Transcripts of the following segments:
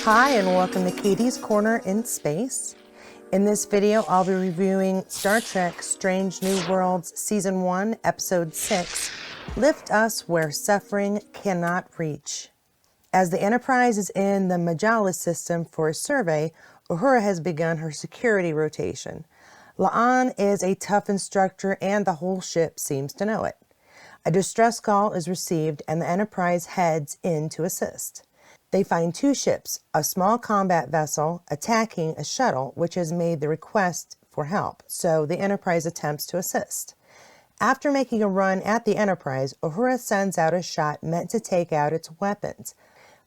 Hi, and welcome to Katie's Corner in Space. In this video, I'll be reviewing Star Trek Strange New Worlds Season 1, Episode 6, Lift Us Where Suffering Cannot Reach. As the Enterprise is in the Majalis system for a survey, Uhura has begun her security rotation. La'an is a tough instructor and the whole ship seems to know it. A distress call is received and the Enterprise heads in to assist. They find two ships, a small combat vessel attacking a shuttle which has made the request for help, so the Enterprise attempts to assist. After making a run at the Enterprise, Uhura sends out a shot meant to take out its weapons,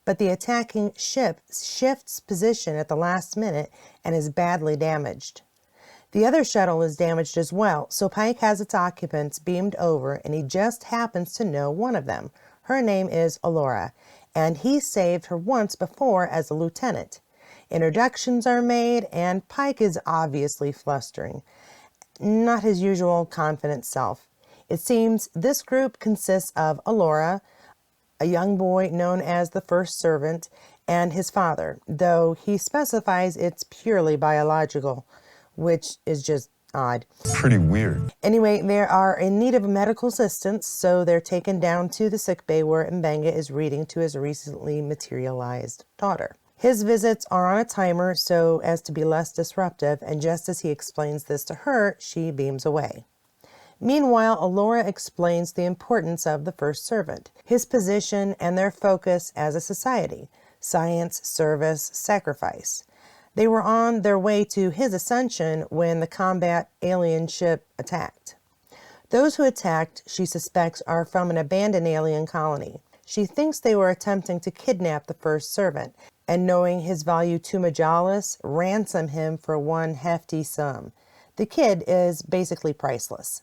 but the attacking ship shifts position at the last minute and is badly damaged. The other shuttle is damaged as well, so Pike has its occupants beamed over and he just happens to know one of them. Her name is Alora, and he saved her once before as a lieutenant. Introductions are made, and Pike is obviously flustering, not his usual confident self. It seems this group consists of Alora, a young boy known as the First Servant, and his father, though he specifies it's purely biological, which is just odd. Pretty weird. Anyway, they are in need of medical assistance, so they're taken down to the sickbay where M'Benga is reading to his recently materialized daughter. His visits are on a timer so as to be less disruptive, and just as he explains this to her, she beams away. Meanwhile, Alora explains the importance of the First Servant, his position and their focus as a society: science, service, sacrifice. They were on their way to his ascension when the combat alien ship attacked. Those who attacked, she suspects, are from an abandoned alien colony. She thinks they were attempting to kidnap the First Servant, and knowing his value to Majalis, ransom him for one hefty sum. The kid is basically priceless.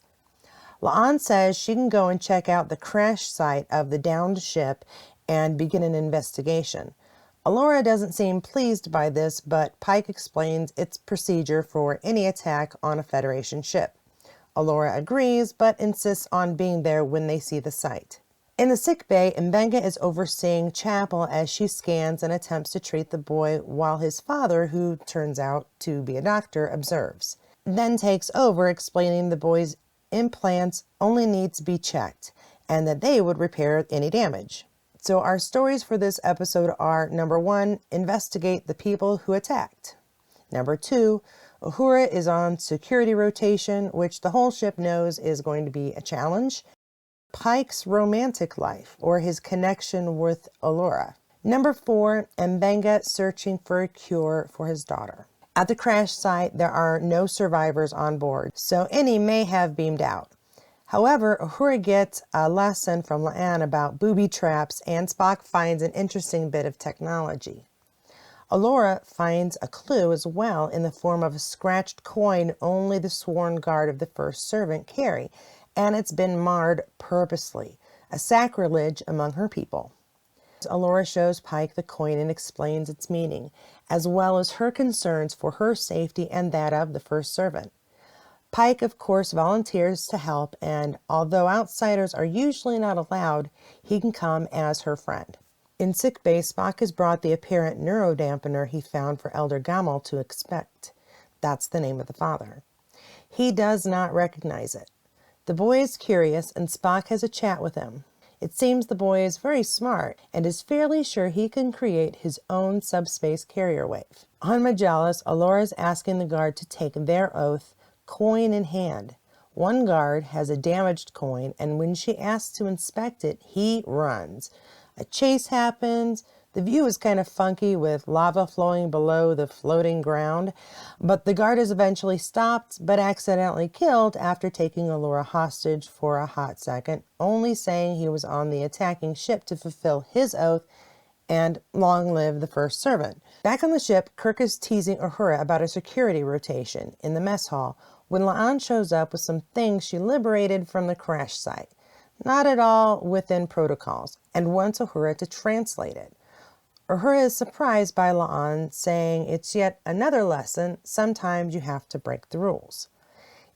La'an says she can go and check out the crash site of the downed ship and begin an investigation. Alora doesn't seem pleased by this, but Pike explains its procedure for any attack on a Federation ship. Alora agrees, but insists on being there when they see the site. In the sickbay, M'Benga is overseeing Chapel as she scans and attempts to treat the boy, while his father, who turns out to be a doctor, observes. Then takes over, explaining the boy's implants only need to be checked, and that they would repair any damage. So our stories for this episode are: number 1, investigate the people who attacked. Number 2, Uhura is on security rotation, which the whole ship knows is going to be a challenge. Pike's romantic life, or his connection with Alora. Number 4, M'Benga searching for a cure for his daughter. At the crash site, there are no survivors on board, so any may have beamed out. However, Uhura gets a lesson from La'an about booby traps, and Spock finds an interesting bit of technology. Alora finds a clue as well in the form of a scratched coin only the sworn guard of the First Servant carry, and it's been marred purposely, a sacrilege among her people. Alora shows Pike the coin and explains its meaning, as well as her concerns for her safety and that of the First Servant. Pike, of course, volunteers to help, and although outsiders are usually not allowed, he can come as her friend. In sickbay, Spock has brought the apparent neurodampener he found for Elder Gamal to inspect. That's the name of the father. He does not recognize it. The boy is curious, and Spock has a chat with him. It seems the boy is very smart and is fairly sure he can create his own subspace carrier wave. On Majalis, Alora is asking the guard to take their oath, coin in hand. One guard has a damaged coin, and when she asks to inspect it, he runs. A chase happens. The view is kind of funky with lava flowing below the floating ground, but the guard is eventually stopped but accidentally killed after taking Alora hostage for a hot second, only saying he was on the attacking ship to fulfill his oath, and long live the First Servant. Back on the ship, Kirk is teasing Uhura about a security rotation in the mess hall when La'an shows up with some things she liberated from the crash site. Not at all within protocols, and wants Uhura to translate it. Uhura is surprised by La'an saying it's yet another lesson: sometimes you have to break the rules.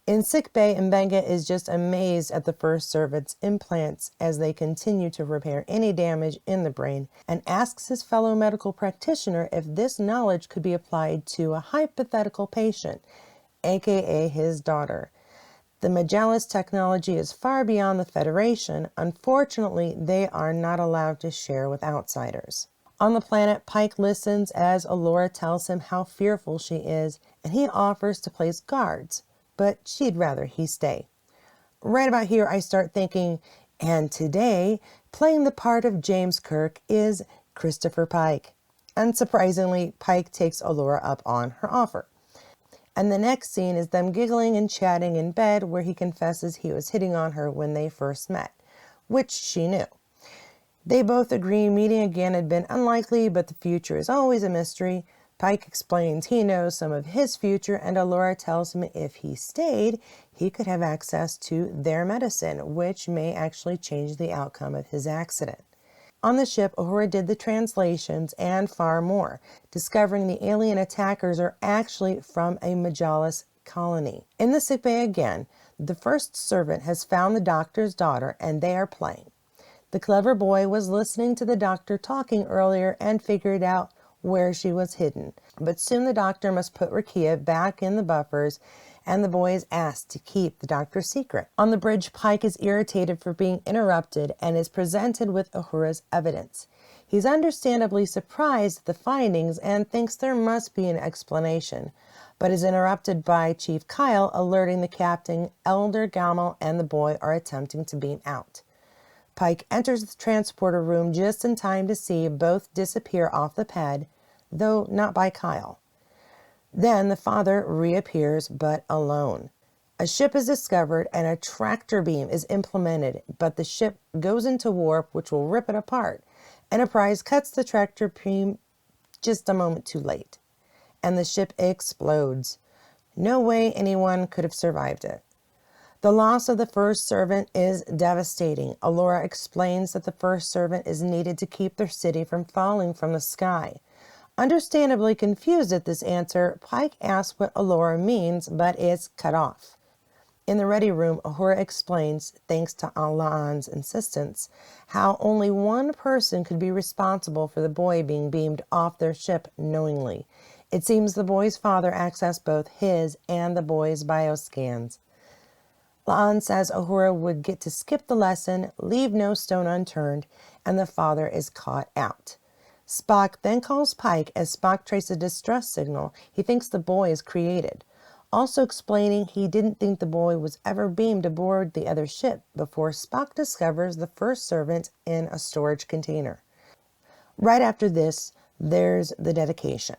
In sickbay, Mbenga is just amazed at the first servant's implants as they continue to repair any damage in the brain, and asks his fellow medical practitioner if this knowledge could be applied to a hypothetical patient, aka his daughter. The Majalis technology is far beyond the Federation. Unfortunately, they are not allowed to share with outsiders. On the planet, Pike listens as Allura tells him how fearful she is, and he offers to place guards, but she'd rather he stay. Right about here, I start thinking, and today, playing the part of James Kirk is Christopher Pike. Unsurprisingly, Pike takes Allura up on her offer. And the next scene is them giggling and chatting in bed, where he confesses he was hitting on her when they first met, which she knew. They both agree meeting again had been unlikely, but the future is always a mystery. Pike explains he knows some of his future, and Allura tells him if he stayed, he could have access to their medicine, which may actually change the outcome of his accident. On the ship, Uhura did the translations and far more, discovering the alien attackers are actually from a Majalis colony. In the sickbay again, the first servant has found the doctor's daughter, and they are playing. The clever boy was listening to the doctor talking earlier and figured out where she was hidden. But soon the doctor must put Rakia back in the buffers, and the boy is asked to keep the doctor's secret. On the bridge, Pike is irritated for being interrupted and is presented with Uhura's evidence. He's understandably surprised at the findings and thinks there must be an explanation, but is interrupted by Chief Kyle alerting the captain Elder Gamal and the boy are attempting to beam out. Pike enters the transporter room just in time to see both disappear off the pad, though not by Kyle. Then the father reappears, but alone. A ship is discovered and a tractor beam is implemented, but the ship goes into warp, which will rip it apart. Enterprise cuts the tractor beam just a moment too late, and the ship explodes. No way anyone could have survived it. The loss of the first servant is devastating. Allura explains that the first servant is needed to keep their city from falling from the sky. Understandably confused at this answer, Pike asks what Allura means, but is cut off. In the ready room, Uhura explains, thanks to Alan's insistence, how only one person could be responsible for the boy being beamed off their ship knowingly. It seems the boy's father accessed both his and the boy's bioscans. Laan says Uhura would get to skip the lesson, leave no stone unturned, and the father is caught out. Spock then calls Pike as Spock traces a distress signal. He thinks the boy is created, also explaining he didn't think the boy was ever beamed aboard the other ship before Spock discovers the first servant in a storage container. Right after this, there's the dedication.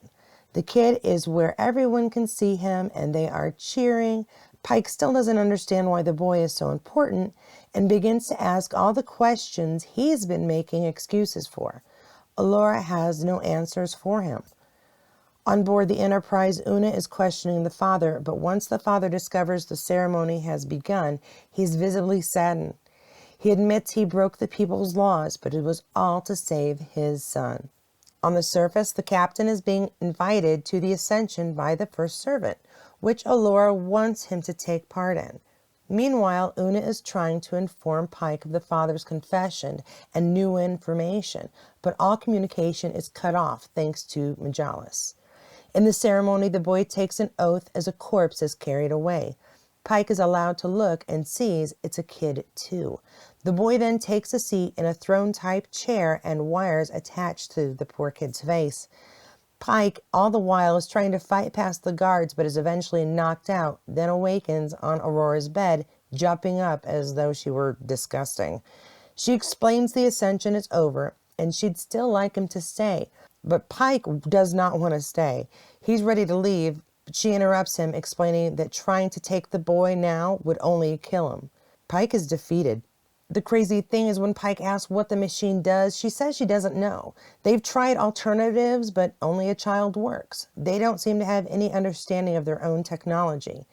The kid is where everyone can see him and they are cheering. Pike still doesn't understand why the boy is so important and begins to ask all the questions he's been making excuses for. Allura has no answers for him. On board the Enterprise, Una is questioning the father, but once the father discovers the ceremony has begun, he's visibly saddened. He admits he broke the people's laws, but it was all to save his son. On the surface, the captain is being invited to the ascension by the first servant, which Allura wants him to take part in. Meanwhile, Una is trying to inform Pike of the father's confession and new information, but all communication is cut off thanks to Majalis. In the ceremony, the boy takes an oath as a corpse is carried away. Pike is allowed to look and sees it's a kid too. The boy then takes a seat in a throne-type chair and wires attached to the poor kid's face. Pike, all the while, is trying to fight past the guards, but is eventually knocked out, then awakens on Aurora's bed, jumping up as though she were disgusting. She explains the ascension is over, and she'd still like him to stay, but Pike does not want to stay. He's ready to leave, but she interrupts him, explaining that trying to take the boy now would only kill him. Pike is defeated. The crazy thing is when Pike asks what the machine does, she says she doesn't know. They've tried alternatives, but only a child works. They don't seem to have any understanding of their own technology.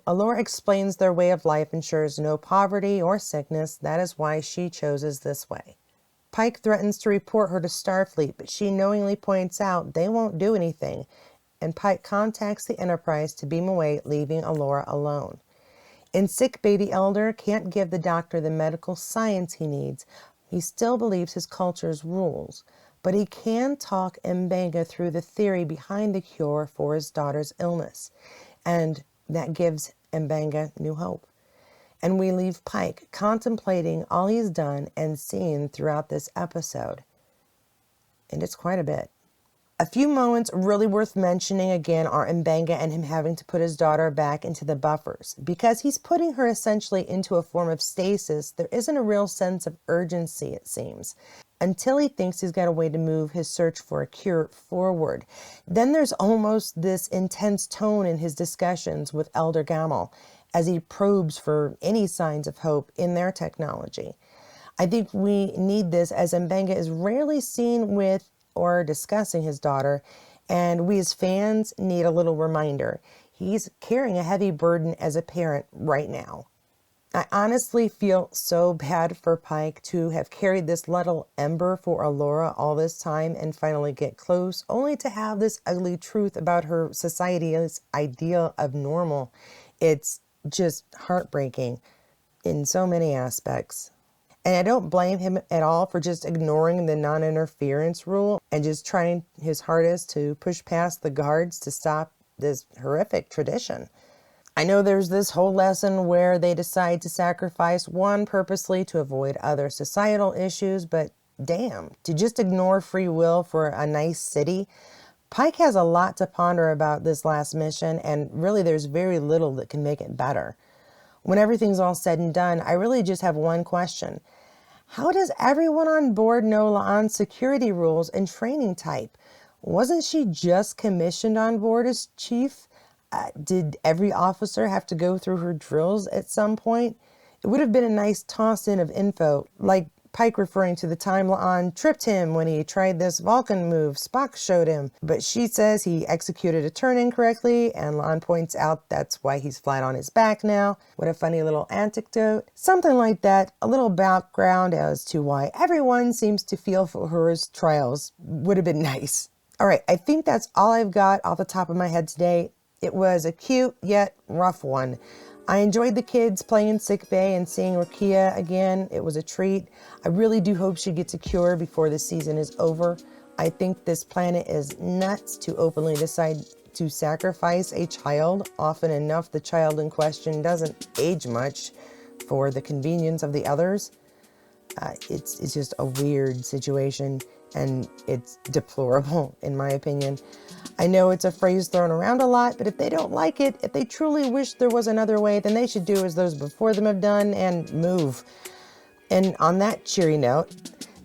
Allura explains their way of life ensures no poverty or sickness. That is why she chooses this way. Pike threatens to report her to Starfleet, but she knowingly points out they won't do anything, and Pike contacts the Enterprise to beam away, leaving Allura alone. In sick bay, the elder can't give the doctor the medical science he needs. He still believes his culture's rules, but he can talk Mbenga through the theory behind the cure for his daughter's illness, and that gives Mbenga new hope. And we leave Pike contemplating all he's done and seen throughout this episode. And it's quite a bit. A few moments really worth mentioning again are Mbenga and him having to put his daughter back into the buffers. Because he's putting her essentially into a form of stasis, there isn't a real sense of urgency, it seems, until he thinks he's got a way to move his search for a cure forward. Then there's almost this intense tone in his discussions with Elder Gamal as he probes for any signs of hope in their technology. I think we need this, as Mbenga is rarely seen with or discussing his daughter, and we as fans need a little reminder. He's carrying a heavy burden as a parent right now. I honestly feel so bad for Pike to have carried this little ember for Allura all this time and finally get close, only to have this ugly truth about her society's ideal of normal. It's just heartbreaking in so many aspects. And I don't blame him at all for just ignoring the non-interference rule and just trying his hardest to push past the guards to stop this horrific tradition. I know there's this whole lesson where they decide to sacrifice one purposely to avoid other societal issues, but damn, to just ignore free will for a nice city. Pike has a lot to ponder about this last mission, and really there's very little that can make it better. When everything's all said and done, I really just have one question. How does everyone on board know La'an's security rules and training type? Wasn't she just commissioned on board as chief? Did every officer have to go through her drills at some point? It would have been a nice toss-in of info, like Pike referring to the time La'an tripped him when he tried this Vulcan move Spock showed him. But she says he executed a turn incorrectly, and La'an points out that's why he's flat on his back now. What a funny little anecdote. Something like that, a little background as to why everyone seems to feel for her trials would have been nice. All right, I think that's all I've got off the top of my head today. It was a cute yet rough one. I enjoyed the kids playing in sickbay and seeing Rukia again. It was a treat. I really do hope she gets a cure before the season is over. I think this planet is nuts to openly decide to sacrifice a child. Often enough, the child in question doesn't age much for the convenience of the others. It's just a weird situation, and it's deplorable in my opinion. I know it's a phrase thrown around a lot, but if they don't like it, if they truly wish there was another way, then they should do as those before them have done and move. And on that cheery note,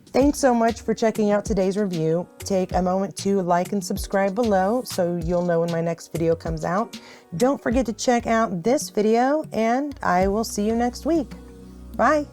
thanks so much for checking out today's review. Take a moment to like and subscribe below so you'll know when my next video comes out. Don't forget to check out this video, and I will see you next week. Bye.